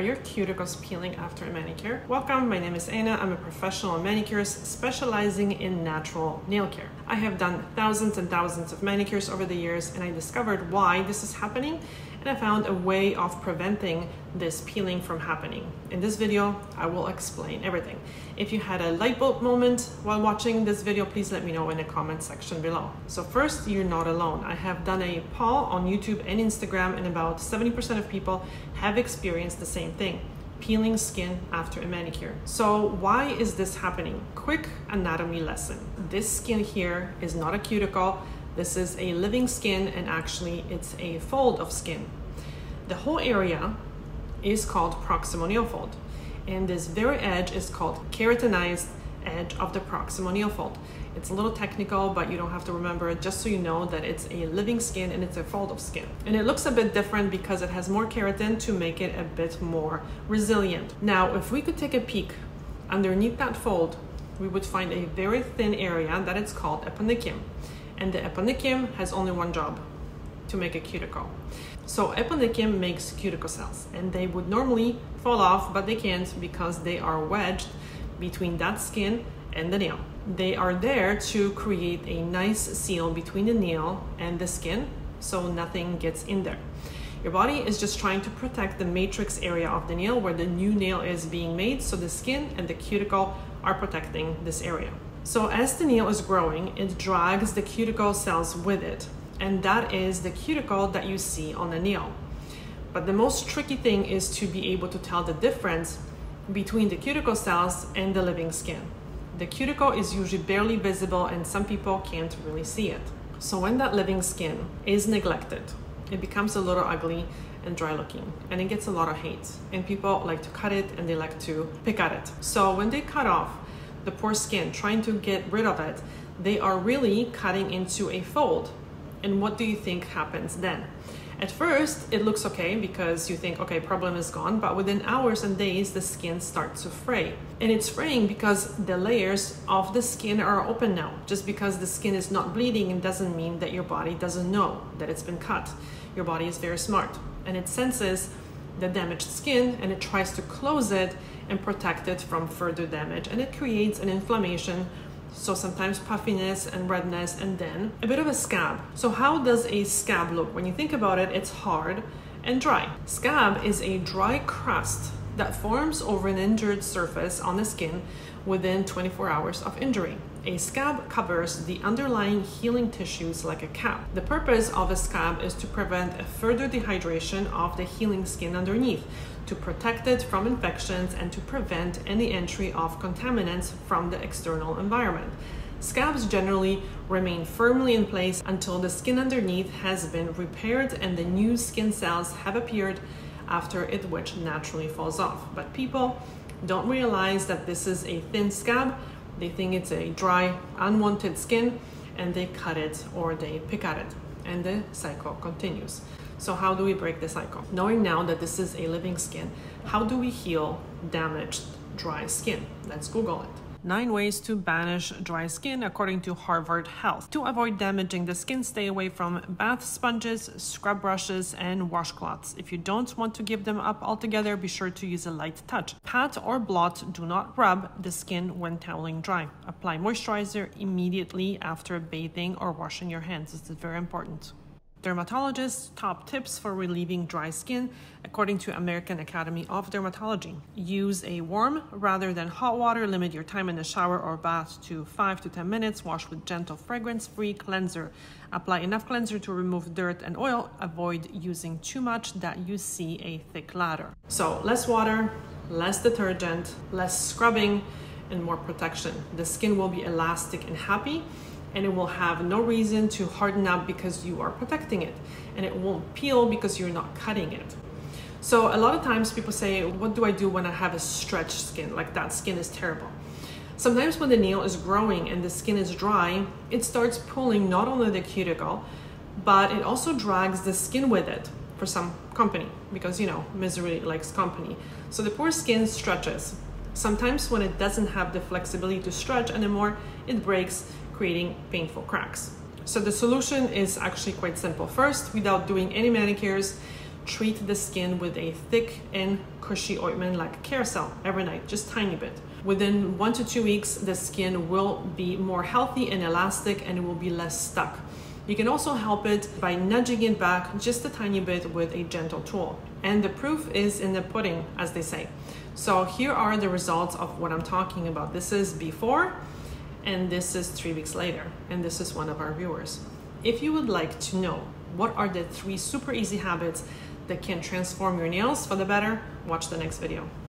Are your cuticles peeling after a manicure? Welcome, my name is Anna. I'm a professional manicurist specializing in natural nail care. I have done thousands and thousands of manicures over the years, and I discovered why this is happening, and I found a way of preventing this peeling from happening. In this video, I will explain everything. If you had a light bulb moment while watching this video, please let me know in the comment section below. So first, you're not alone. I have done a poll on YouTube and Instagram, and about 70% of people have experienced the same thing: peeling skin after a manicure. So why is this happening? Quick anatomy lesson. This skin here is not a cuticle. This is a living skin, and actually it's a fold of skin. The whole area is called proximal nail fold, and this very edge is called keratinized edge of the proximal nail fold. It's a little technical, but you don't have to remember it, just so you know that it's a living skin and it's a fold of skin. And it looks a bit different because it has more keratin to make it a bit more resilient. Now, if we could take a peek underneath that fold, we would find a very thin area that it's called eponychium. And the eponychium has only one job: to make a cuticle. So eponychium makes cuticle cells, and they would normally fall off, but they can't because they are wedged between that skin and the nail. They are there to create a nice seal between the nail and the skin, so nothing gets in there. Your body is just trying to protect the matrix area of the nail where the new nail is being made, so the skin and the cuticle are protecting this area. So as the nail is growing, it drags the cuticle cells with it, and that is the cuticle that you see on the nail. But the most tricky thing is to be able to tell the difference between the cuticle cells and the living skin. The cuticle is usually barely visible, and some people can't really see it. So when that living skin is neglected, it becomes a little ugly and dry looking, and it gets a lot of hate, and people like to cut it and they like to pick at it. So when they cut off the poor skin, trying to get rid of it, they are really cutting into a fold. And what do you think happens then? At first, it looks okay because you think, okay, problem is gone, but within hours and days, the skin starts to fray. And it's fraying because the layers of the skin are open now. Just because the skin is not bleeding, it doesn't mean that your body doesn't know that it's been cut. Your body is very smart, and it senses the damaged skin, and it tries to close it and protect it from further damage, and it creates an inflammation. So sometimes puffiness and redness, and then a bit of a scab. So how does a scab look? When you think about it, it's hard and dry. Scab is a dry crust that forms over an injured surface on the skin within 24 hours of injury. A scab covers the underlying healing tissues like a cap. The purpose of a scab is to prevent a further dehydration of the healing skin underneath, to protect it from infections, and to prevent any entry of contaminants from the external environment. Scabs generally remain firmly in place until the skin underneath has been repaired and the new skin cells have appeared, after it which naturally falls off. But people don't realize that this is a thin scab. They think it's a dry, unwanted skin, and they cut it or they pick at it, and the cycle continues. So how do we break the cycle? Knowing now that this is a living skin, how do we heal damaged, dry skin? Let's Google it. 9 ways to banish dry skin according to Harvard Health. To avoid damaging the skin, stay away from bath sponges, scrub brushes, and washcloths. If you don't want to give them up altogether, be sure to use a light touch. Pat or blot, do not rub the skin when toweling dry. Apply moisturizer immediately after bathing or washing your hands. This is very important. Dermatologists' top tips for relieving dry skin according to American Academy of Dermatology. Use a warm rather than hot water. Limit your time in the shower or bath to 5 to 10 minutes. Wash with gentle fragrance-free cleanser. Apply enough cleanser to remove dirt and oil. Avoid using too much that you see a thick lather. So less water, less detergent, less scrubbing, and more protection. The skin will be elastic and happy, and it will have no reason to harden up because you are protecting it, and it won't peel because you're not cutting it. So a lot of times people say, what do I do when I have a stretched skin? Like, that skin is terrible. Sometimes when the nail is growing and the skin is dry, it starts pulling not only the cuticle, but it also drags the skin with it for some company, because, you know, misery likes company. So the poor skin stretches. Sometimes when it doesn't have the flexibility to stretch anymore, it breaks, creating painful cracks. So the solution is actually quite simple. First, without doing any manicures, treat the skin with a thick and cushy ointment like Carousel every night, just tiny bit. Within 1 to 2 weeks, the skin will be more healthy and elastic, and it will be less stuck. You can also help it by nudging it back just a tiny bit with a gentle tool. And the proof is in the pudding, as they say. So here are the results of what I'm talking about. This is before, and this is 3 weeks later. And this is one of our viewers. If you would like to know what are the 3 super easy habits that can transform your nails for the better, watch the next video.